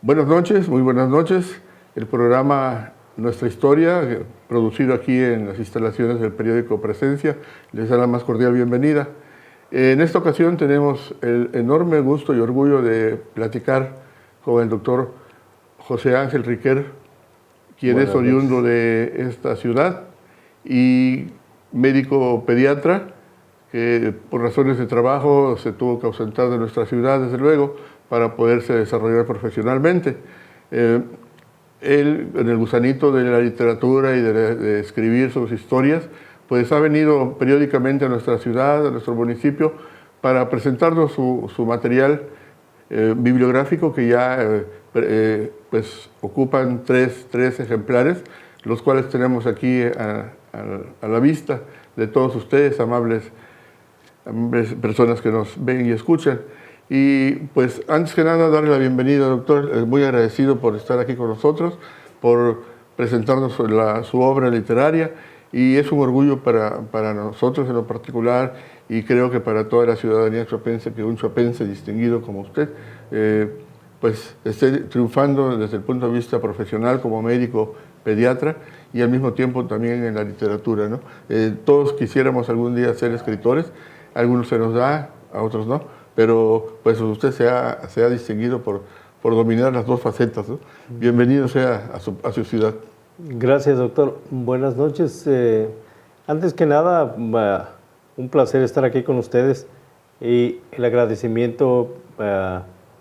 Buenas noches, muy buenas noches. El programa Nuestra Historia, producido aquí en las instalaciones del periódico Presencia, les da la más cordial bienvenida. En esta ocasión tenemos el enorme gusto y orgullo de platicar con el doctor José Ángel Riquer, quien es oriundo de esta ciudad y médico pediatra, que por razones de trabajo se tuvo que ausentar de nuestra ciudad, desde luego, para poderse desarrollar profesionalmente. Él, en el gusanito de la literatura y de escribir sus historias, pues ha venido periódicamente a nuestra ciudad, a nuestro municipio, para presentarnos su material bibliográfico, que ya pues ocupan tres ejemplares, los cuales tenemos aquí a la vista de todos ustedes, amables personas que nos ven y escuchan. Y pues antes que nada darle la bienvenida, doctor, muy agradecido por estar aquí con nosotros, por presentarnos su obra literaria, y es un orgullo para nosotros en lo particular, y creo que para toda la ciudadanía chuapense, que un chuapense distinguido como usted pues esté triunfando desde el punto de vista profesional como médico pediatra y al mismo tiempo también en la literatura, ¿no? Todos quisiéramos algún día ser escritores, a algunos se nos da, a otros no, pero pues usted se ha distinguido por dominar las dos facetas, ¿no? Bienvenido sea a su ciudad. Gracias, doctor. Buenas noches. Antes que nada, un placer estar aquí con ustedes y el agradecimiento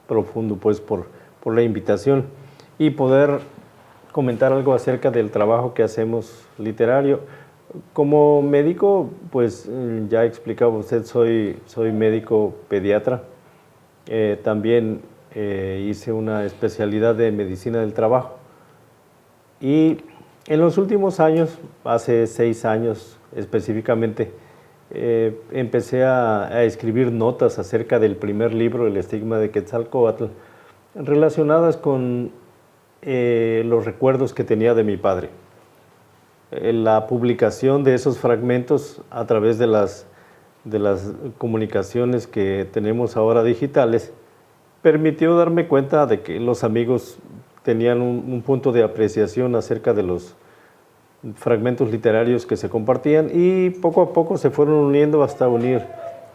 profundo pues por la invitación y poder comentar algo acerca del trabajo que hacemos literario. Como médico, pues ya explicaba usted, soy médico pediatra. También hice una especialidad de medicina del trabajo. Y en los últimos años, hace 6 años específicamente, empecé a escribir notas acerca del primer libro, El estigma de Quetzalcóatl, relacionadas con los recuerdos que tenía de mi padre. La publicación de esos fragmentos a través de las comunicaciones que tenemos ahora digitales permitió darme cuenta de que los amigos tenían un punto de apreciación acerca de los fragmentos literarios que se compartían, y poco a poco se fueron uniendo hasta unir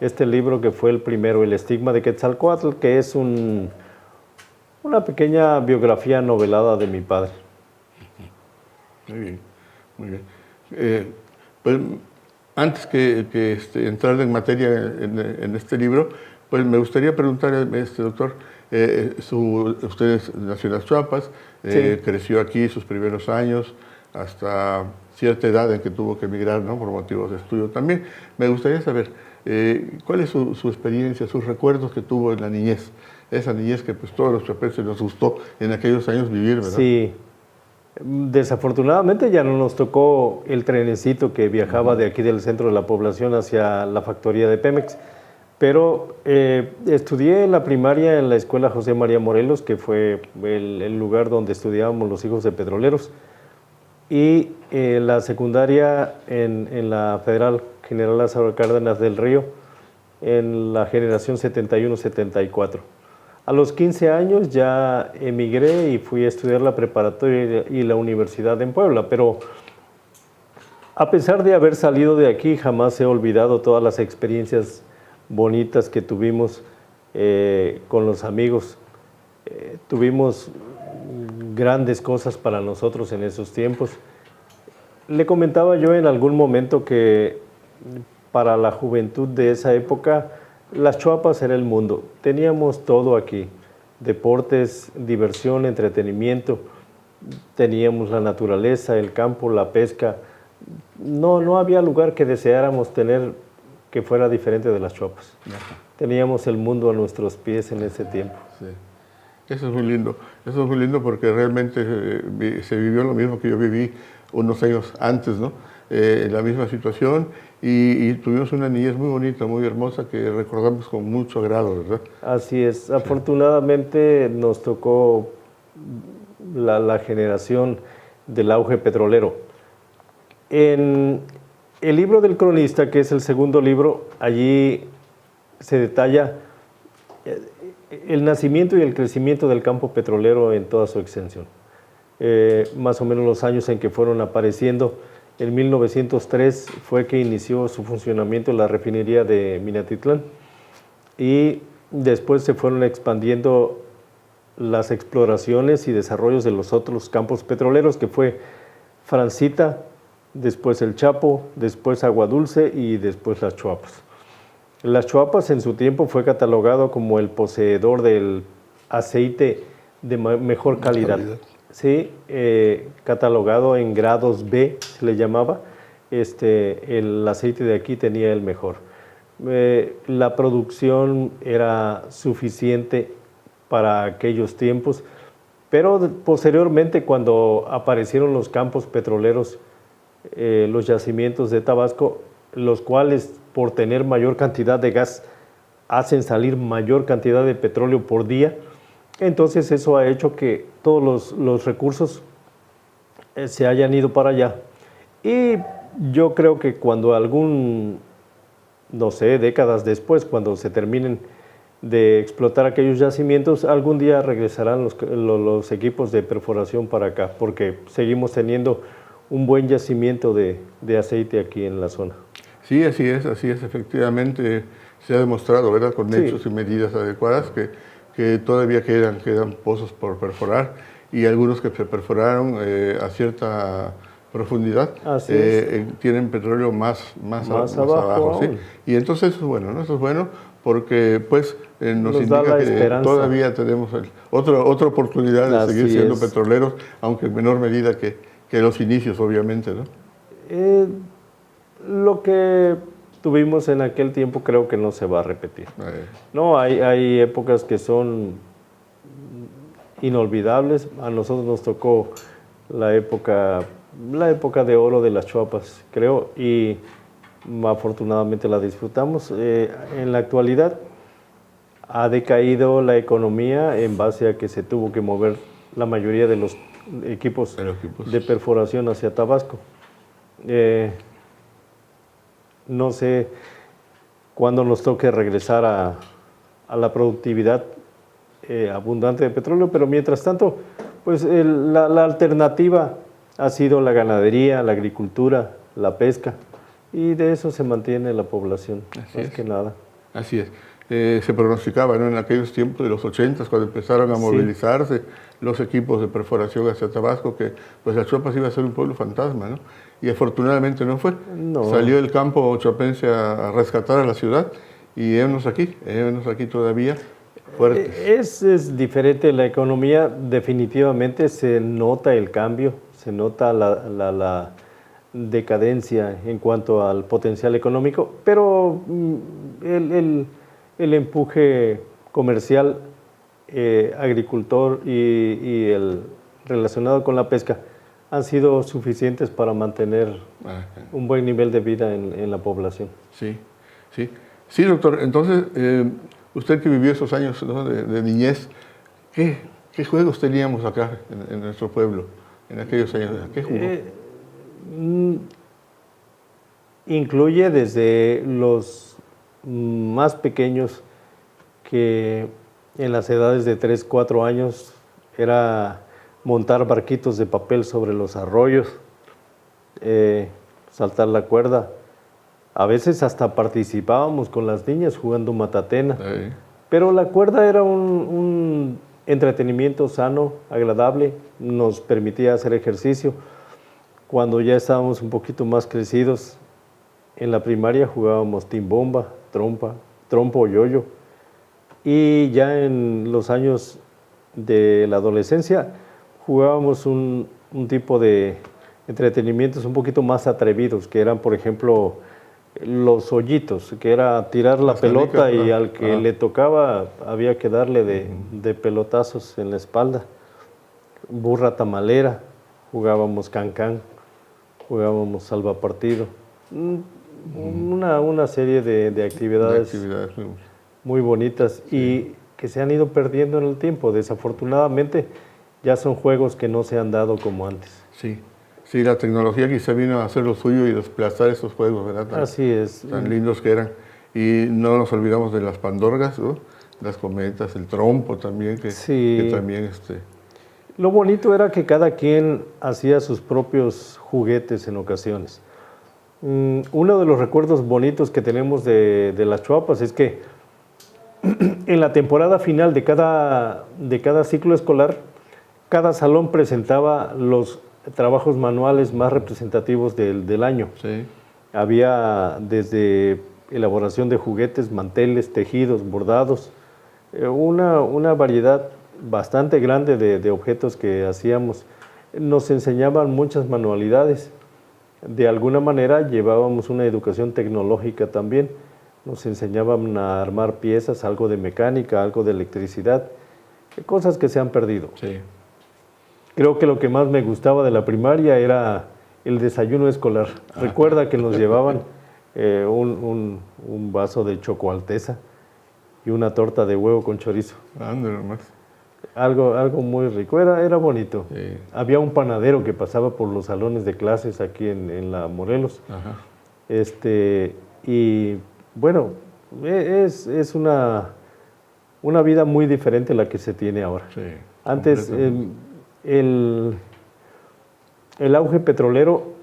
este libro que fue el primero, El estigma de Quetzalcóatl, que es una pequeña biografía novelada de mi padre. Muy bien, muy bien. Pues antes que entrar en materia en este libro, pues me gustaría preguntarle, doctor, usted nació en las Chiapas, sí, creció aquí sus primeros años, hasta cierta edad en que tuvo que emigrar, ¿no?, por motivos de estudio también. Me gustaría saber cuál es su experiencia, sus recuerdos que tuvo en la niñez, esa niñez que pues todos los chiapenses nos gustó en aquellos años vivir, ¿verdad? Sí, desafortunadamente ya no nos tocó el trenecito que viajaba de aquí del centro de la población hacia la factoría de Pemex, pero estudié la primaria en la escuela José María Morelos, que fue el lugar donde estudiábamos los hijos de petroleros, y la secundaria en la Federal General Lázaro Cárdenas del Río, en la generación 71-74. A los 15 años ya emigré y fui a estudiar la preparatoria y la universidad en Puebla, pero a pesar de haber salido de aquí, jamás he olvidado todas las experiencias bonitas que tuvimos con los amigos. Tuvimos grandes cosas para nosotros en esos tiempos. Le comentaba yo en algún momento que para la juventud de esa época, las Chuapas era el mundo. Teníamos todo aquí: deportes, diversión, entretenimiento. Teníamos la naturaleza, el campo, la pesca. No había lugar que deseáramos tener que fuera diferente de las Chuapas. Teníamos el mundo a nuestros pies en ese tiempo. Sí. Eso es muy lindo porque realmente se vivió lo mismo que yo viví unos años antes, ¿no? La misma situación, y tuvimos una niñez muy bonita, muy hermosa, que recordamos con mucho agrado, ¿verdad? Así es. Afortunadamente nos tocó la generación del auge petrolero. En el libro del cronista, que es el segundo libro, allí se detalla el nacimiento y el crecimiento del campo petrolero en toda su extensión. Más o menos los años en que fueron apareciendo. En 1903 fue que inició su funcionamiento la refinería de Minatitlán y después se fueron expandiendo las exploraciones y desarrollos de los otros campos petroleros, que fue Francita, después El Chapo, después Agua Dulce y después Las Chuapas. Las Chuapas en su tiempo fue catalogado como el poseedor del aceite de mejor calidad. Sí, catalogado en grados B, se le llamaba. El aceite de aquí tenía el mejor. La producción era suficiente para aquellos tiempos, pero posteriormente, cuando aparecieron los campos petroleros, los yacimientos de Tabasco, los cuales por tener mayor cantidad de gas hacen salir mayor cantidad de petróleo por día, entonces eso ha hecho que todos los recursos se hayan ido para allá. Y yo creo que cuando no sé, décadas después, cuando se terminen de explotar aquellos yacimientos, algún día regresarán los equipos de perforación para acá, porque seguimos teniendo un buen yacimiento de aceite aquí en la zona. Sí, así es, efectivamente se ha demostrado, ¿verdad?, con hechos y medidas adecuadas que todavía quedan pozos por perforar y algunos que se perforaron a cierta profundidad tienen petróleo más abajo, ¿sí? Y entonces eso es bueno, ¿no? Eso es bueno porque pues nos indica que todavía tenemos otra oportunidad de seguir siendo petroleros, aunque en menor medida que los inicios, obviamente, ¿no? Lo que tuvimos en aquel tiempo creo que no se va a repetir. No, hay épocas que son inolvidables. A nosotros nos tocó la época de oro de las Chuapas, creo, y afortunadamente la disfrutamos. En la actualidad ha decaído la economía en base a que se tuvo que mover la mayoría de los equipos de perforación hacia Tabasco. No sé cuándo nos toque regresar a la productividad abundante de petróleo, pero mientras tanto, pues la alternativa ha sido la ganadería, la agricultura, la pesca, y de eso se mantiene la población, más que nada. Así es. Se pronosticaba, ¿no?, en aquellos tiempos de los 80, cuando empezaron a movilizarse los equipos de perforación hacia Tabasco, que pues las Chuapas iba a ser un pueblo fantasma, ¿no? Y afortunadamente no fue. No. Salió el campo chuapense a rescatar a la ciudad y hémonos aquí todavía fuertes. Es diferente la economía, definitivamente se nota el cambio, se nota la decadencia en cuanto al potencial económico, pero el empuje comercial, agricultor y el relacionado con la pesca han sido suficientes para mantener un buen nivel de vida en la población. Sí, doctor. Entonces, usted que vivió esos años, ¿no?, de niñez, ¿qué juegos teníamos acá en nuestro pueblo en aquellos años? ¿Qué jugó? Incluye desde los más pequeños, que en las edades de 3, 4 años era montar barquitos de papel sobre los arroyos, saltar la cuerda. A veces hasta participábamos con las niñas jugando matatena. Pero la cuerda era un entretenimiento sano, agradable, nos permitía hacer ejercicio. Cuando ya estábamos un poquito más crecidos, en la primaria jugábamos timbomba, trompo o yoyo. Y ya en los años de la adolescencia jugábamos un tipo de entretenimientos un poquito más atrevidos, que eran, por ejemplo, los hoyitos, que era tirar la pelota y al que le tocaba había que darle de pelotazos en la espalda. Burra tamalera, jugábamos cancán, jugábamos salvapartido. Una serie de actividades muy bonitas y que se han ido perdiendo en el tiempo. Desafortunadamente ya son juegos que no se han dado como antes. Sí, la tecnología quizá vino a hacer lo suyo y desplazar esos juegos, ¿verdad? Así es. Tan lindos que eran. Y no nos olvidamos de las pandorgas, ¿no? las cometas, el trompo también, Sí. que también Lo bonito era que cada quien hacía sus propios juguetes en ocasiones. Uno de los recuerdos bonitos que tenemos de las Chuapas es que en la temporada final de cada ciclo escolar, cada salón presentaba los trabajos manuales más representativos del año. Sí. Había desde elaboración de juguetes, manteles, tejidos, bordados, una variedad bastante grande de objetos que hacíamos. Nos enseñaban muchas manualidades. De alguna manera llevábamos una educación tecnológica también. Nos enseñaban a armar piezas, algo de mecánica, algo de electricidad, cosas que se han perdido. Sí. Creo que lo que más me gustaba de la primaria era el desayuno escolar. Recuerda que nos llevaban un vaso de Choco Alteza y una torta de huevo con chorizo. Ándale nomás. Algo muy rico, era bonito. Sí. Había un panadero que pasaba por los salones de clases aquí en la Morelos. Ajá. Y bueno, es una vida muy diferente a la que se tiene ahora. Sí, Antes, el auge petrolero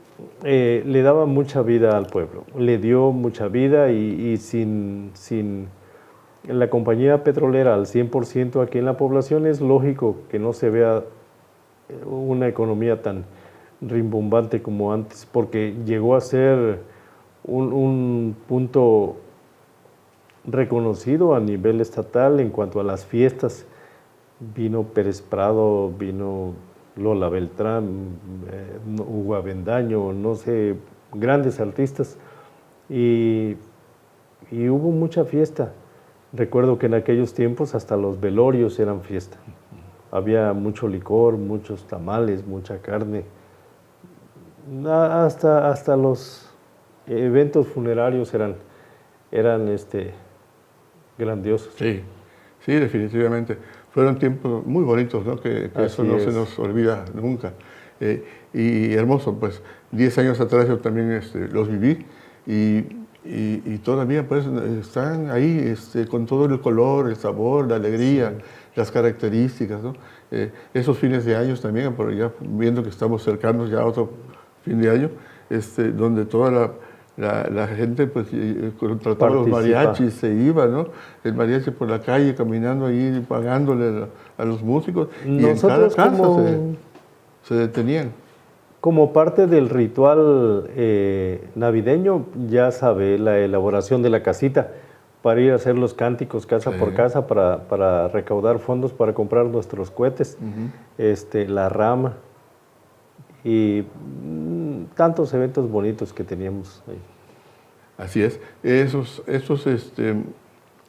le daba mucha vida al pueblo, le dio mucha vida y sin la compañía petrolera al 100% aquí en la población es lógico que no se vea una economía tan rimbombante como antes, porque llegó a ser un punto reconocido a nivel estatal en cuanto a las fiestas. Vino Pérez Prado, vino Lola Beltrán, Hugo Avendaño, no sé, grandes artistas, y hubo mucha fiesta. Recuerdo que en aquellos tiempos hasta los velorios eran fiesta. Había mucho licor, muchos tamales, mucha carne. Hasta los eventos funerarios eran grandiosos. Sí, sí, definitivamente. Fueron tiempos muy bonitos, ¿no? Que eso no se nos olvida nunca. Y hermoso, pues 10 años atrás yo también los viví y todavía pues están ahí con todo el color, el sabor, la alegría, las características, ¿no? Esos fines de años también, por ya viendo que estamos cercanos ya a otro fin de año, donde toda la gente pues contrataba los mariachis, se iba, ¿no? El mariachi por la calle caminando ahí, pagándole a los músicos. Nosotros y en cada casa se detenían. Como parte del ritual navideño, ya sabe, la elaboración de la casita para ir a hacer los cánticos casa por casa para recaudar fondos para comprar nuestros cohetes, la rama y tantos eventos bonitos que teníamos ahí. Así es. Esos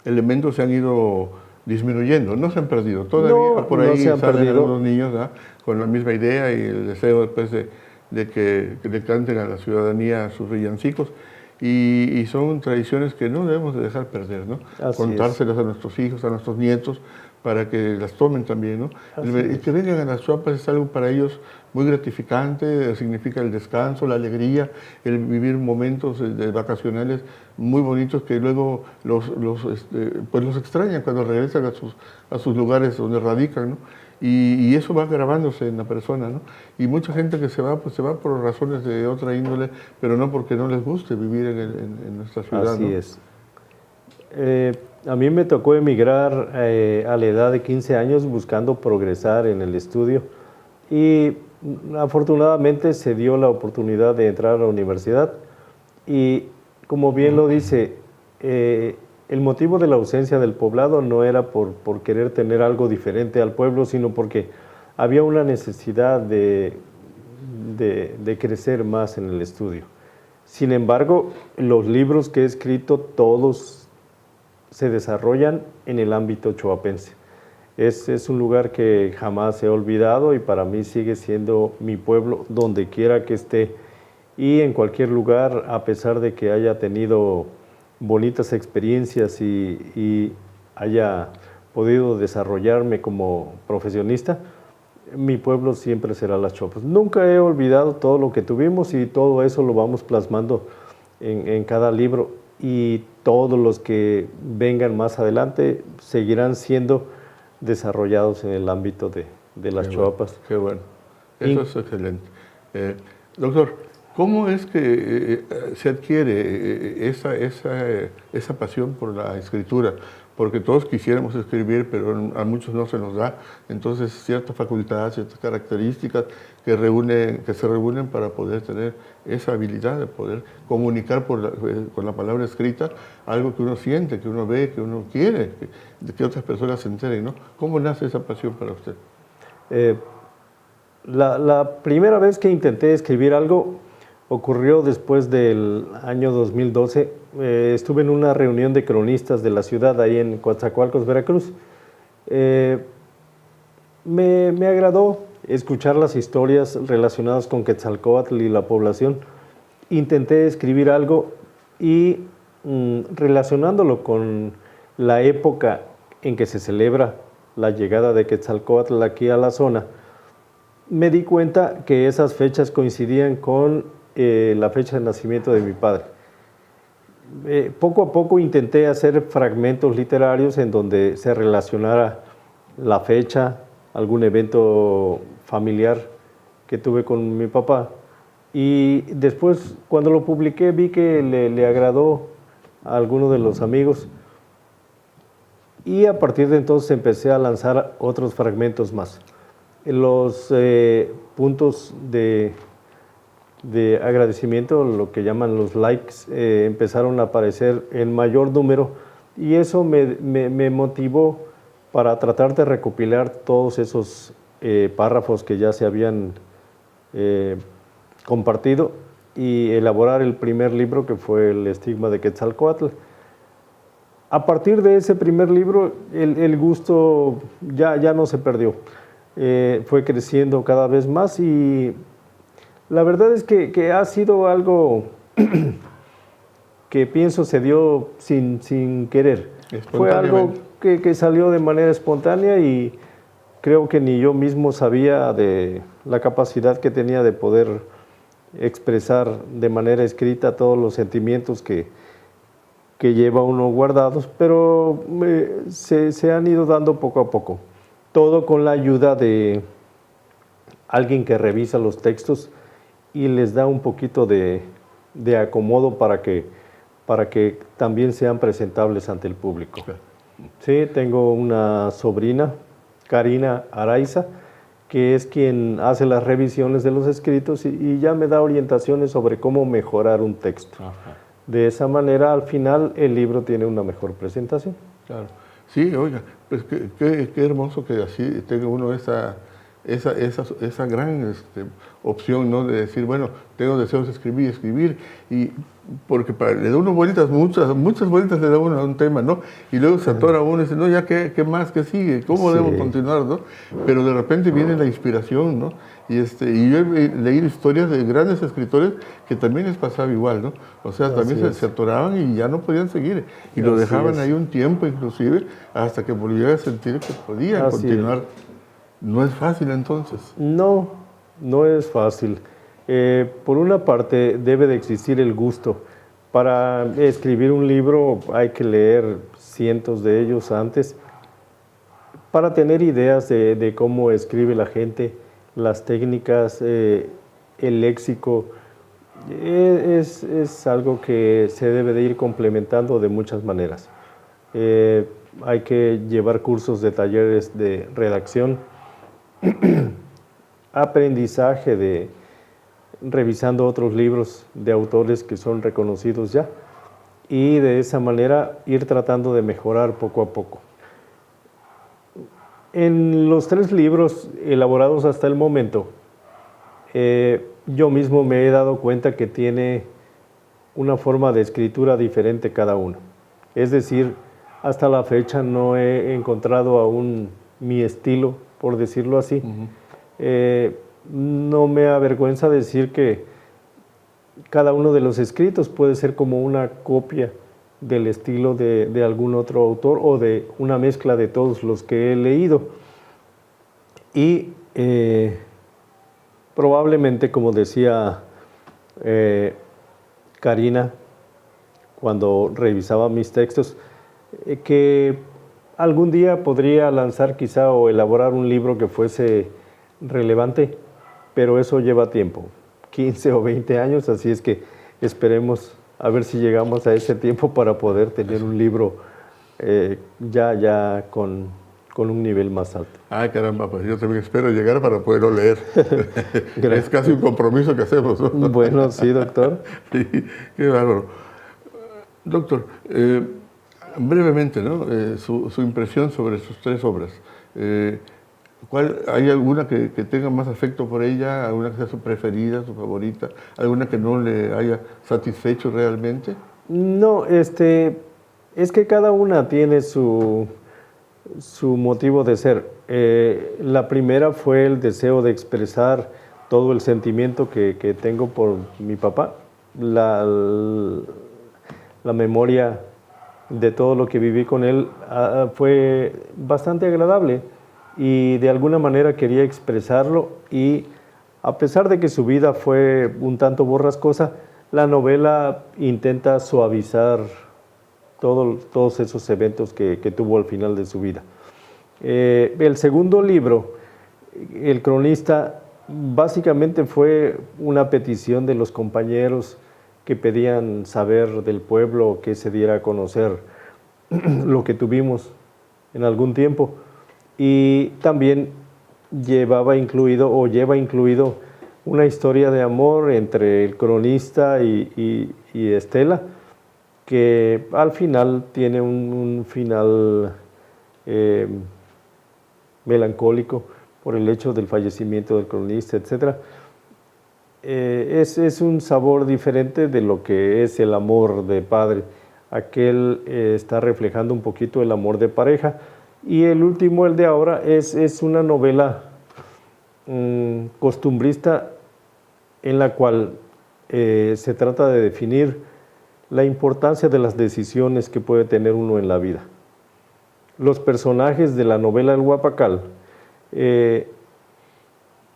elementos se han ido disminuyendo, no se han perdido. Todavía por ahí salen algunos niños, ¿no? Con la misma idea y el deseo después de que le canten a la ciudadanía sus villancicos. Y son tradiciones que no debemos de dejar perder, ¿no? Contárselas a nuestros hijos, a nuestros nietos, para que las tomen también, ¿no? El que vengan a las Chuapas es algo para ellos muy gratificante, significa el descanso, la alegría, el vivir momentos vacacionales muy bonitos que luego pues los extrañan cuando regresan a sus lugares donde radican, ¿no? Y eso va grabándose en la persona, ¿no? Y mucha gente que se va, pues se va por razones de otra índole, pero no porque no les guste vivir en nuestra ciudad, Así ¿no? es. A mí me tocó emigrar a la edad de 15 años buscando progresar en el estudio y afortunadamente se dio la oportunidad de entrar a la universidad y como bien lo dice, el motivo de la ausencia del poblado no era por querer tener algo diferente al pueblo, sino porque había una necesidad de crecer más en el estudio. Sin embargo, los libros que he escrito todos se desarrollan en el ámbito choapense. Es un lugar que jamás he olvidado y para mí sigue siendo mi pueblo donde quiera que esté y en cualquier lugar, a pesar de que haya tenido bonitas experiencias y haya podido desarrollarme como profesionista, mi pueblo siempre será Las Chuapas. Nunca he olvidado todo lo que tuvimos y todo eso lo vamos plasmando en cada libro. y todos los que vengan más adelante seguirán siendo desarrollados en el ámbito de las choapas. Qué bueno, eso es excelente. Doctor, ¿cómo es que se adquiere esa pasión por la escritura? Porque todos quisiéramos escribir, pero a muchos no se nos da. Entonces, ciertas facultades, ciertas características que se reúnen para poder tener esa habilidad de poder comunicar con la palabra escrita algo que uno siente, que uno ve, que uno quiere, que otras personas se enteren, ¿no? ¿Cómo nace esa pasión para usted? La primera vez que intenté escribir algo ocurrió después del año 2012. Estuve en una reunión de cronistas de la ciudad, ahí en Coatzacoalcos, Veracruz. Me agradó escuchar las historias relacionadas con Quetzalcóatl y la población. Intenté escribir algo y relacionándolo con la época en que se celebra la llegada de Quetzalcóatl aquí a la zona, me di cuenta que esas fechas coincidían con la fecha de nacimiento de mi padre. Poco a poco intenté hacer fragmentos literarios en donde se relacionara la fecha, algún evento familiar que tuve con mi papá. Y después, cuando lo publiqué, vi que le agradó a alguno de los amigos. Y a partir de entonces empecé a lanzar otros fragmentos más. Los puntos de agradecimiento, lo que llaman los likes, empezaron a aparecer en mayor número y eso me motivó para tratar de recopilar todos esos párrafos que ya se habían compartido y elaborar el primer libro, que fue El estigma de Quetzalcóatl. A partir de ese primer libro, el gusto ya no se perdió. Fue creciendo cada vez más y la verdad es que ha sido algo que pienso se dio sin querer. Fue algo que salió de manera espontánea y creo que ni yo mismo sabía de la capacidad que tenía de poder expresar de manera escrita todos los sentimientos que lleva uno guardados, pero se han ido dando poco a poco. Todo con la ayuda de alguien que revisa los textos y les da un poquito de acomodo para que también sean presentables ante el público. Sí, tengo una sobrina, Karina Araiza, que es quien hace las revisiones de los escritos y ya me da orientaciones sobre cómo mejorar un texto. Ajá. De esa manera, al final, el libro tiene una mejor presentación. Claro. Sí, oiga, pues qué hermoso que así tenga uno esa gran opción, ¿no? De decir, bueno, tengo deseos de escribir, y porque le da uno vueltas, muchas vueltas le da uno a un tema, ¿no? Y luego se atora uno y dice, no, ya qué más, qué sigue, ¿cómo debo continuar, no? Pero de repente viene la inspiración, ¿no? Y yo he leído historias de grandes escritores que también les pasaba igual, ¿no? O sea, también se atoraban y ya no podían seguir, y lo dejaban ahí un tiempo inclusive, hasta que volvían a sentir que podían continuar. ¿No es fácil entonces? No es fácil. Por una parte debe de existir el gusto. Para escribir un libro hay que leer cientos de ellos antes para tener ideas de cómo escribe la gente, las técnicas, el léxico. Es algo que se debe de ir complementando de muchas maneras. Hay que llevar cursos de talleres de redacción, aprendizaje revisando otros libros de autores que son reconocidos ya y de esa manera ir tratando de mejorar poco a poco. En los 3 libros elaborados hasta el momento, yo mismo me he dado cuenta que tiene una forma de escritura diferente cada uno. Es decir, hasta la fecha no he encontrado aún mi estilo, por decirlo así. No me avergüenza decir que cada uno de los escritos puede ser como una copia del estilo de algún otro autor o de una mezcla de todos los que he leído. Y probablemente, como decía Karina, cuando revisaba mis textos, que algún día podría lanzar quizá o elaborar un libro que fuese relevante, pero eso lleva tiempo, 15 o 20 años, así es que esperemos a ver si llegamos a ese tiempo para poder tener un libro ya con un nivel más alto. Ay, caramba, pues yo también espero llegar para poderlo leer. Es casi un compromiso que hacemos, ¿no? Bueno, sí, doctor. Sí, qué bárbaro. Doctor, brevemente, ¿no? Su impresión sobre sus 3 obras. ¿Hay alguna que tenga más afecto por ella? ¿Alguna que sea su preferida, su favorita? ¿Alguna que no le haya satisfecho realmente? No, es que cada una tiene su motivo de ser. La primera fue el deseo de expresar todo el sentimiento que tengo por mi papá, la memoria de todo lo que viví con él fue bastante agradable y de alguna manera quería expresarlo, y a pesar de que su vida fue un tanto borrascosa, la novela intenta suavizar todos esos eventos que tuvo al final de su vida. El segundo libro, El cronista, básicamente fue una petición de los compañeros que pedían saber del pueblo, que se diera a conocer lo que tuvimos en algún tiempo, y también lleva incluido una historia de amor entre el cronista y Estela, que al final tiene un final melancólico por el hecho del fallecimiento del cronista, etc. Es un sabor diferente de lo que es el amor de padre. Aquel está reflejando un poquito el amor de pareja, y el último, el de ahora, es una novela costumbrista en la cual se trata de definir la importancia de las decisiones que puede tener uno en la vida. Los personajes de la novela El Guapacal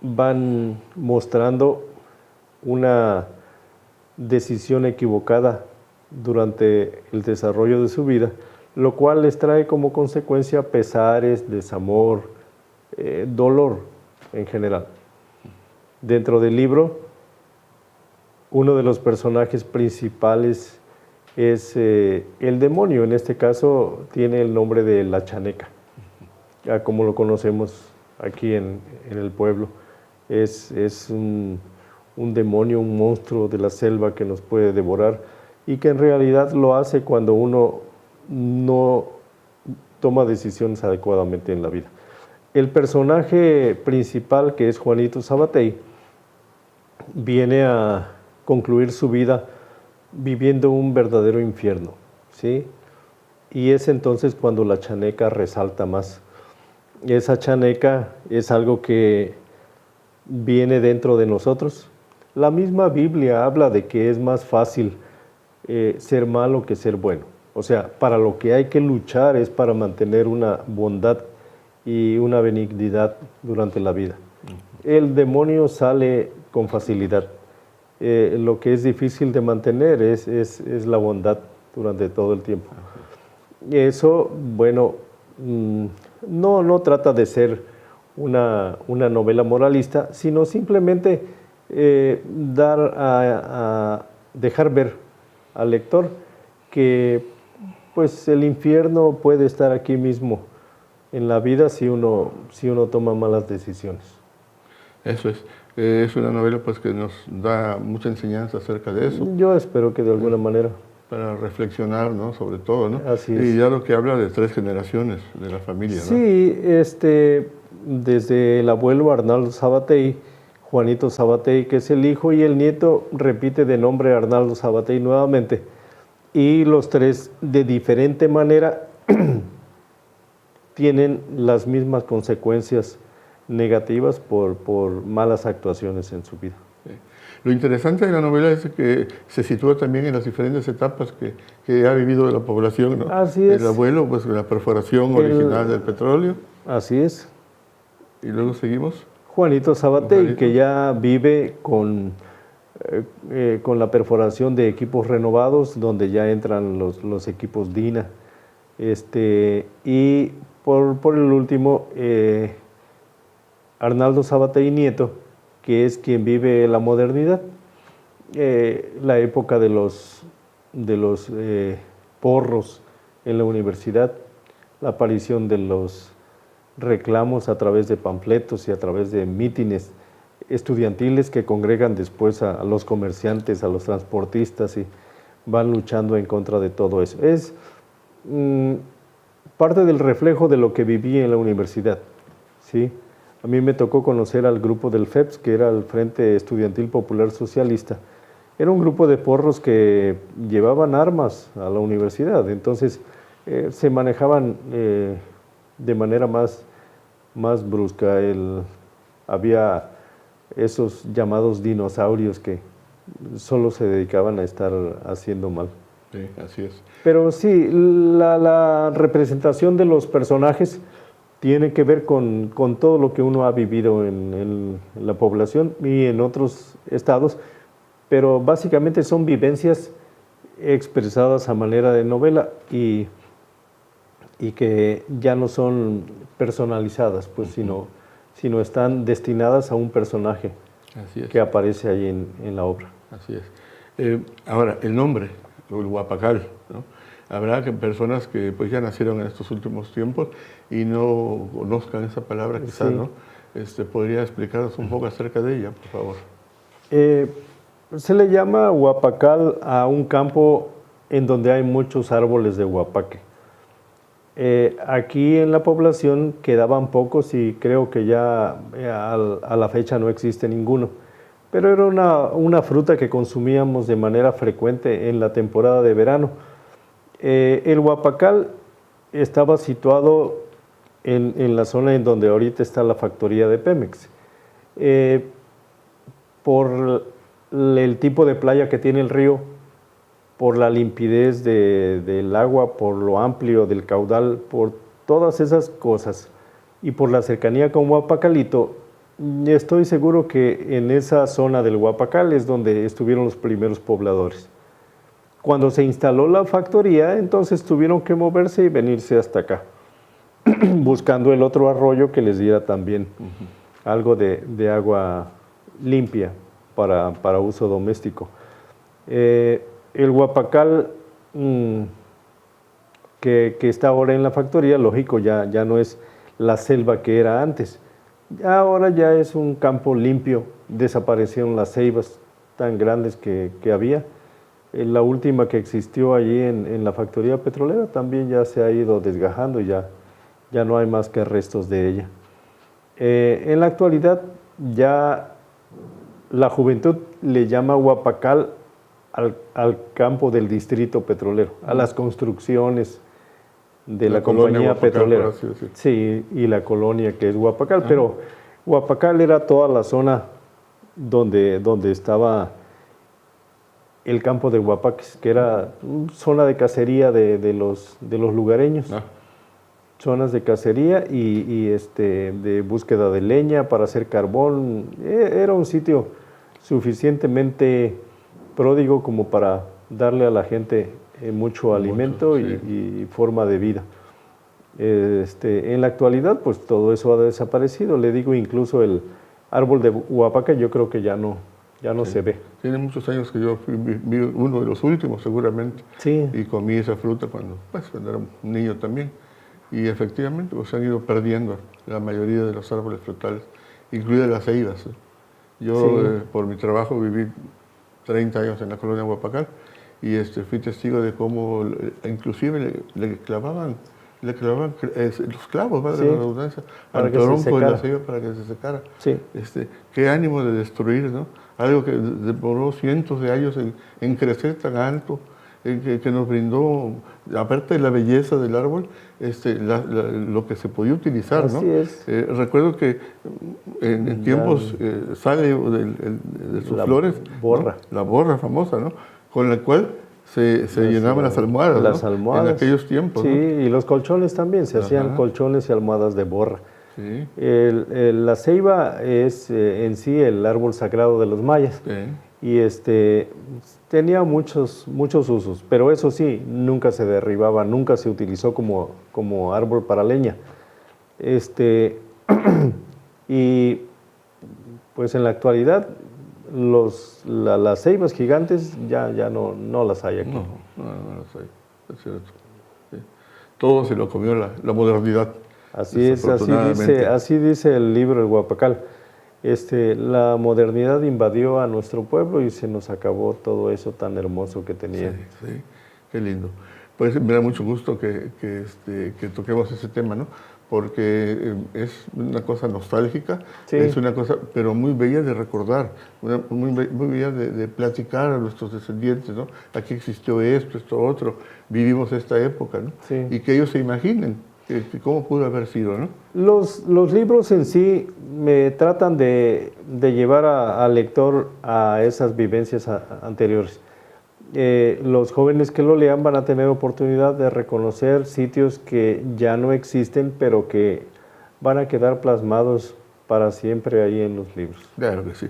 van mostrando una decisión equivocada durante el desarrollo de su vida, lo cual les trae como consecuencia pesares, desamor, dolor en general. Dentro del libro, uno de los personajes principales es el demonio. En este caso tiene el nombre de la chaneca, como lo conocemos aquí en el pueblo. Es un demonio, un monstruo de la selva que nos puede devorar, y que en realidad lo hace cuando uno no toma decisiones adecuadamente en la vida. El personaje principal, que es Juanito Sabatey, viene a concluir su vida viviendo un verdadero infierno, ¿sí? Y es entonces cuando la chaneca resalta más. Esa chaneca es algo que viene dentro de nosotros. La misma Biblia habla de que es más fácil ser malo que ser bueno. O sea, para lo que hay que luchar es para mantener una bondad y una benignidad durante la vida. El demonio sale con facilidad. Lo que es difícil de mantener es la bondad durante todo el tiempo. Eso, bueno, no trata de ser una novela moralista, sino simplemente dejar ver al lector que pues el infierno puede estar aquí mismo en la vida si uno toma malas decisiones. Eso es una novela pues que nos da mucha enseñanza acerca de eso. Yo espero que de alguna manera. Para reflexionar, ¿no? Sobre todo, ¿no? Así es. Y ya lo que habla de 3 generaciones de la familia, ¿no? Sí, desde el abuelo Arnaldo Sabatey, Juanito Sabatey, que es el hijo, y el nieto repite de nombre Arnaldo Sabatey nuevamente. Y los 3, de diferente manera, tienen las mismas consecuencias negativas por malas actuaciones en su vida. Sí. Lo interesante de la novela es que se sitúa también en las diferentes etapas que ha vivido la población, ¿no? Así es. El abuelo, pues la perforación original del petróleo. Así es. Y luego seguimos. Juanito Sabatey, que ya vive con con la perforación de equipos renovados, donde ya entran los equipos DINA. Y por el último, Arnaldo Sabatey Nieto, que es quien vive la modernidad, la época de los porros en la universidad, la aparición de los reclamos a través de panfletos y a través de mítines estudiantiles que congregan después a los comerciantes, a los transportistas, y van luchando en contra de todo eso. Es parte del reflejo de lo que viví en la universidad, ¿sí? A mí me tocó conocer al grupo del FEPS, que era el Frente Estudiantil Popular Socialista. Era un grupo de porros que llevaban armas a la universidad, entonces se manejaban de manera más brusca. Había esos llamados dinosaurios que solo se dedicaban a estar haciendo mal. Sí, así es. Pero sí, la representación de los personajes tiene que ver con todo lo que uno ha vivido en la población y en otros estados, pero básicamente son vivencias expresadas a manera de novela y que ya no son personalizadas, pues, sino están destinadas a un personaje que aparece ahí en la obra. Así es. Ahora, el nombre, el Huapacal, ¿no? Habrá personas que pues ya nacieron en estos últimos tiempos y no conozcan esa palabra quizás, sí. ¿No? ¿Podría explicarnos un poco acerca de ella, por favor? Se le llama Huapacal a un campo en donde hay muchos árboles de huapaque. Aquí en la población quedaban pocos y creo que ya a la fecha no existe ninguno. Pero era una fruta que consumíamos de manera frecuente en la temporada de verano. El huapacal estaba situado en la zona en donde ahorita está la factoría de Pemex. Por el tipo de playa que tiene el río, por la limpidez del agua, por lo amplio del caudal, por todas esas cosas y por la cercanía con Huapacalito, estoy seguro que en esa zona del Huapacal es donde estuvieron los primeros pobladores. Cuando se instaló la factoría, entonces tuvieron que moverse y venirse hasta acá, buscando el otro arroyo que les diera también algo de agua limpia para uso doméstico. El huapacal que está ahora en la factoría, lógico, ya no es la selva que era antes. Ahora ya es un campo limpio, desaparecieron las ceibas tan grandes que había. La última que existió allí en la factoría petrolera también ya se ha ido desgajando y ya no hay más que restos de ella. En la actualidad ya la juventud le llama huapacal al campo del distrito petrolero, a las construcciones de la compañía Huapacal, petrolera. Sí, y la colonia que es Huapacal, pero Huapacal era toda la zona donde estaba el campo de Huapaques, que era zona de cacería de los lugareños. Zonas de cacería y de búsqueda de leña para hacer carbón. Era un sitio suficientemente pródigo como para darle a la gente mucho alimento, sí. y forma de vida. En la actualidad, pues todo eso ha desaparecido. Le digo, incluso el árbol de huapaca yo creo que ya no sí. Se ve. Tiene muchos años que yo vi uno de los últimos seguramente, sí. Y comí esa fruta cuando era un niño también. Y efectivamente pues, se han ido perdiendo la mayoría de los árboles frutales, incluidas las ceibas. Yo sí. Por mi trabajo viví 30 años en la colonia Huapacal y fui testigo de cómo inclusive le clavaban los clavos, ¿vale? Sí. De la redundancia, al tronco de la ceiba para que se secara. Sí. Qué ánimo de destruir, ¿no? Algo que demoró cientos de años en crecer tan alto, que nos brindó, aparte de la belleza del árbol, lo que se podía utilizar, Así ¿no? Es. Recuerdo que en tiempos sale de sus flores, borra. ¿no? La borra famosa, ¿no? Con la cual se llenaban las almohadas, las ¿no? almohadas. En aquellos tiempos. Sí, ¿no? Y los colchones también, se hacían colchones y almohadas de borra. Sí. La ceiba es en sí el árbol sagrado de los mayas. Sí. y tenía muchos usos, pero eso sí, nunca se derribaba, nunca se utilizó como árbol para leña. Y pues en la actualidad las ceibas gigantes ya no las hay aquí. No las hay, es cierto. Sí. Todo se lo comió la modernidad. Así es, así dice el libro El Guapacal. La modernidad invadió a nuestro pueblo y se nos acabó todo eso tan hermoso que tenía. Sí, sí, qué lindo. Pues me da mucho gusto que toquemos ese tema, ¿no? Porque es una cosa nostálgica, Sí. es una cosa, pero muy bella de recordar, muy bella de platicar a nuestros descendientes, ¿no? Aquí existió esto, otro, vivimos esta época, ¿no? Sí. Y que ellos se imaginen cómo pudo haber sido, ¿no? Los libros en sí me tratan de llevar al lector a esas vivencias anteriores. Los jóvenes que lo lean van a tener oportunidad de reconocer sitios que ya no existen, pero que van a quedar plasmados para siempre ahí en los libros. Claro que sí.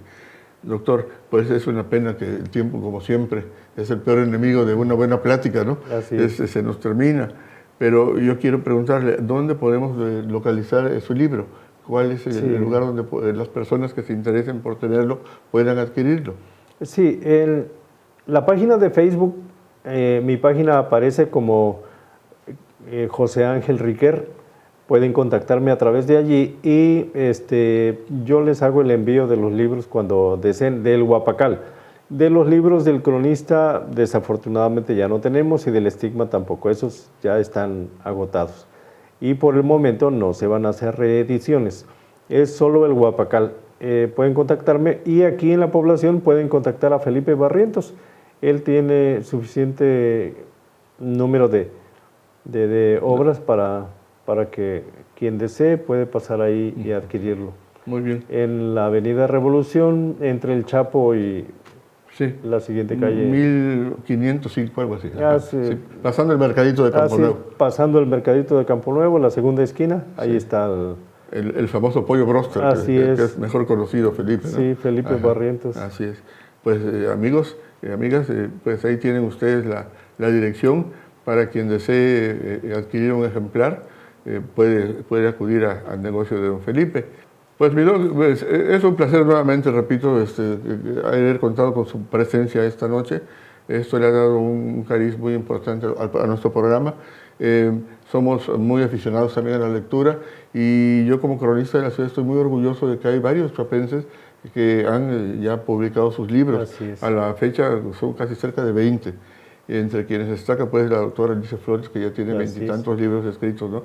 Doctor, pues es una pena que el tiempo, como siempre, es el peor enemigo de una buena plática, ¿no? Así es. Se nos termina. Pero yo quiero preguntarle, ¿dónde podemos localizar su libro? ¿Cuál es el lugar donde las personas que se interesen por tenerlo puedan adquirirlo? Sí, en la página de Facebook, mi página aparece como José Ángel Riquer. Pueden contactarme a través de allí y yo les hago el envío de los libros cuando deseen, del Guapacal. De los libros del cronista, desafortunadamente ya no tenemos, y del estigma tampoco, esos ya están agotados. Y por el momento no se van a hacer reediciones, es solo el Guapacal. Pueden contactarme, y aquí en la población pueden contactar a Felipe Barrientos. Él tiene suficiente número de obras para que quien desee puede pasar ahí y adquirirlo. Muy bien. En la Avenida Revolución, entre el Chapo y sí. la siguiente calle. 1505, algo así. Sí. Pasando el mercadito de Campo Nuevo. Pasando el mercadito de Campo Nuevo, la segunda esquina, ahí está el famoso pollo broster, que es mejor conocido, Felipe, ¿no? Sí, Felipe Barrientos. Así es. Pues amigos y amigas, pues ahí tienen ustedes la dirección para quien desee adquirir un ejemplar. Puede acudir al negocio de don Felipe. Pues, pues es un placer nuevamente, repito, haber contado con su presencia esta noche. Esto le ha dado un cariz muy importante a nuestro programa. Somos muy aficionados también a la lectura, y yo como cronista de la ciudad estoy muy orgulloso de que hay varios chuapenses que han ya publicado sus libros. A la fecha son casi cerca de 20. Entre quienes destaca pues la doctora Alicia Flores, que ya tiene 20 y tantos libros escritos, ¿no?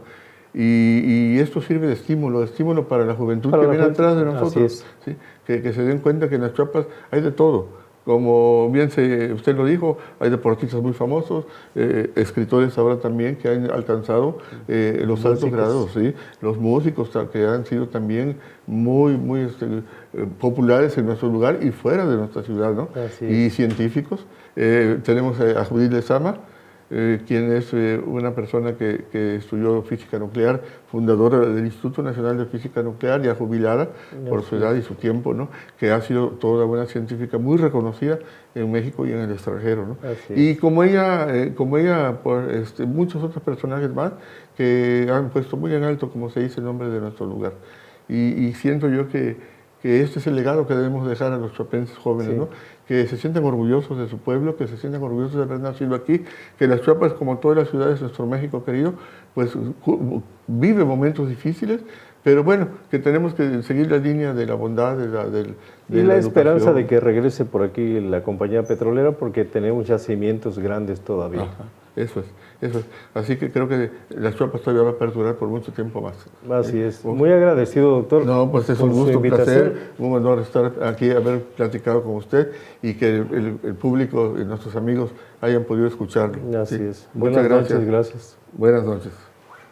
Y esto sirve de estímulo para la juventud que viene atrás de nosotros, ¿sí? Que se den cuenta que en las Chiapas hay de todo. Como bien usted lo dijo, hay deportistas muy famosos, escritores ahora también que han alcanzado los altos grados, ¿sí? Los músicos que han sido también muy populares en nuestro lugar y fuera de nuestra ciudad, ¿no? Y científicos. Tenemos a Judith Lezama, quien es una persona que estudió física nuclear, fundadora del Instituto Nacional de Física Nuclear, ya jubilada por su edad y su tiempo, ¿no? Que ha sido toda una científica muy reconocida en México y en el extranjero, ¿no? Y como ella muchos otros personajes más que han puesto muy en alto, como se dice, el nombre de nuestro lugar. Y siento yo que este es el legado que debemos dejar a los chuapenses jóvenes, ¿no? Que se sientan orgullosos de su pueblo, que se sientan orgullosos de haber nacido aquí, que las Chiapas, como todas las ciudades de nuestro México querido, pues vive momentos difíciles, pero bueno, que tenemos que seguir la línea de la bondad, de la esperanza de que regrese por aquí la compañía petrolera, porque tenemos yacimientos grandes todavía. Ajá, eso es. Así que creo que las Chiapas todavía va a perdurar por mucho tiempo más. Así es. Muy agradecido, doctor. No, pues es un gusto, un placer, un honor estar aquí, haber platicado con usted, y que el público y nuestros amigos hayan podido escucharlo. Así es. Muchas gracias. Gracias. Buenas noches.